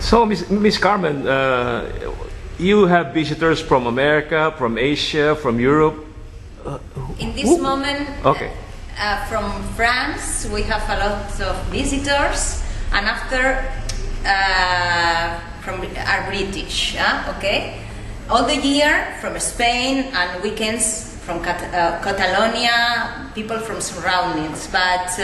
So, Miss Carmen, you have visitors from America, from Asia, from Europe. In this moment, okay. From France, we have a lot of visitors, and after from are British. Okay, all the year from Spain, and weekends from Catalonia, people from surroundings, but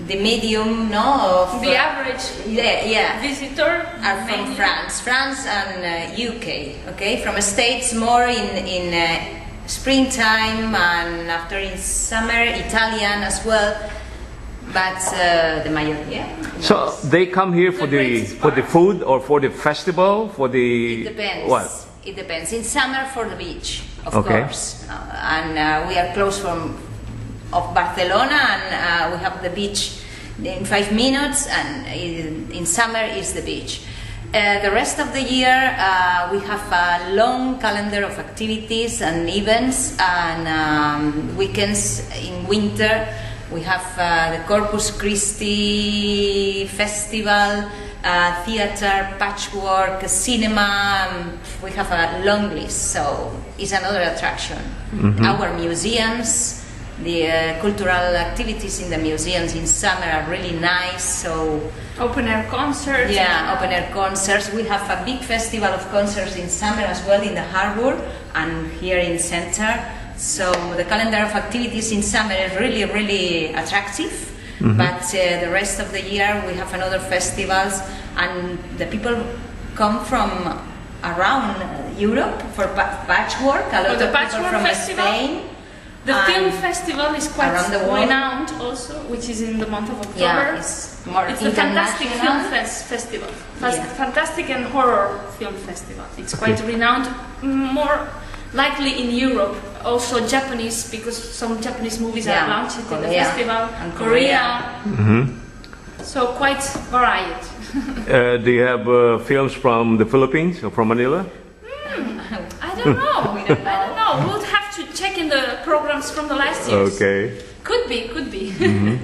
the medium, of the average visitor are from France and UK. Okay, from States more in springtime, and after in summer Italian as well. But the majority, So they come here for the food or for the festival, for the... It depends. What? It depends. In summer for the beach, of okay. course. And we are close of Barcelona, and we have the beach in 5 minutes, and in summer is the beach. The rest of the year we have a long calendar of activities and events, and weekends in winter. We have the Corpus Christi Festival, theater, patchwork, cinema. We have a long list, so it's another attraction. Mm-hmm. Our museums, the cultural activities in the museums in summer are really nice. So open air concerts. Yeah, open air concerts. We have a big festival of concerts in summer as well in the harbor and here in center. So the calendar of activities in summer is really, really attractive. Mm-hmm. But the rest of the year we have another festivals, and the people come from around Europe for patchwork. A lot of people from Spain. The film festival is quite renowned also, which is in the month of October. Yeah, it's a fantastic film festival. Fantastic and horror film festival. It's quite renowned, more likely in Europe, also Japanese, because some Japanese movies are launched in the festival, and Korea. Mm-hmm. So quite varied. Do you have films from the Philippines or from Manila? I don't know. I don't know. We'll have to check in the programs from the last years. Okay. Could be. Mm-hmm.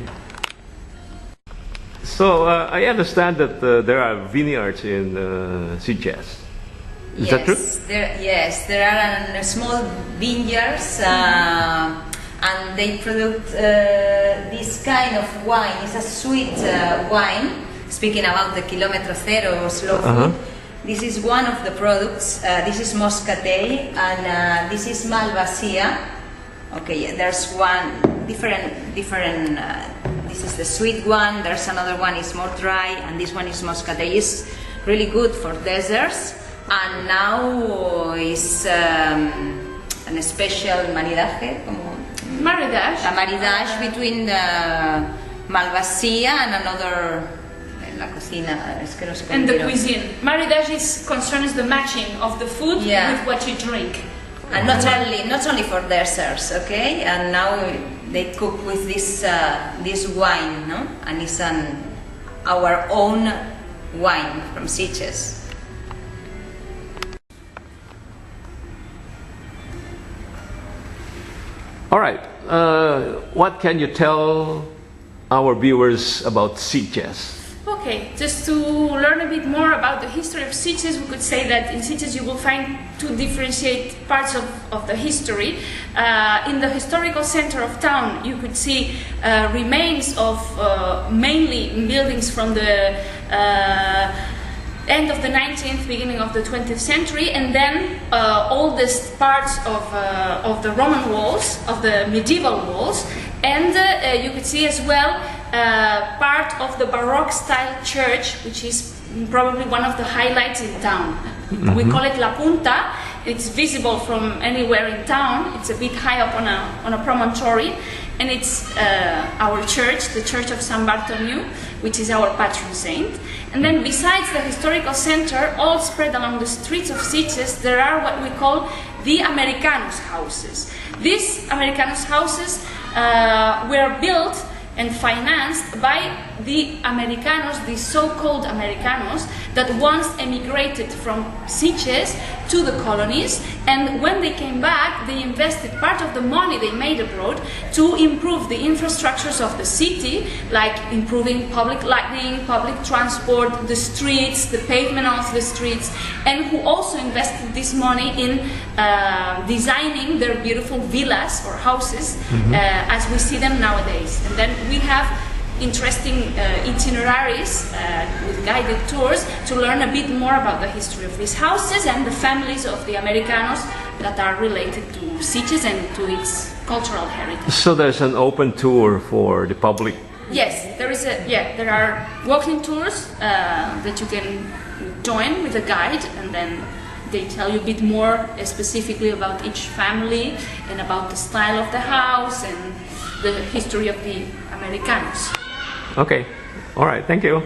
So I understand that there are vineyards in Sitges. Is that true? Yes, there are small vineyards, and they produce this kind of wine. It's a sweet wine. Speaking about the Kilometro Cero slow food, this is one of the products. This is Moscatel, and this is Malvasia. Okay, there's one different. This is the sweet one. There's another one is more dry, and this one is Moscatel. It's really good for desserts. And now is a special maridaje, maridaje. A maridaje between the Malvasia and another la cocina. And the cuisine. Maridaje concerns the matching of the food with what you drink. And not only for desserts, okay? And now they cook with this wine, no? And it's our own wine from Sitges. All right. What can you tell our viewers about Sitges? Okay, just to learn a bit more about the history of Sitges, we could say that in Sitges you will find two differentiate parts of the history. In the historical center of town, you could see remains of mainly buildings from the end of the 19th, beginning of the 20th century, and then oldest parts of the Roman walls, of the medieval walls, and you could see as well part of the Baroque style church, which is probably one of the highlights in town. Mm-hmm. We call it La Punta. It's visible from anywhere in town. It's a bit high up on a promontory, and it's our church, the Church of San Bartholomew, which is our patron saint. And then besides the historical center, all spread along the streets of Sitges, there are what we call the Americanus houses. These Americanus houses were built and financed by the Americanos, the so-called Americanos, that once emigrated from Sitges to the colonies, and when they came back, they invested part of the money they made abroad to improve the infrastructures of the city, like improving public lighting, public transport, the streets, the pavement of the streets, and who also invested this money in designing their beautiful villas or houses as we see them nowadays. And then we have interesting itineraries with guided tours to learn a bit more about the history of these houses and the families of the Americanos that are related to Sitges and to its cultural heritage. So there's an open tour for the public? Yes, there are walking tours that you can join with a guide, and then they tell you a bit more specifically about each family and about the style of the house and the history of the Americanos. Okay, all right, thank you.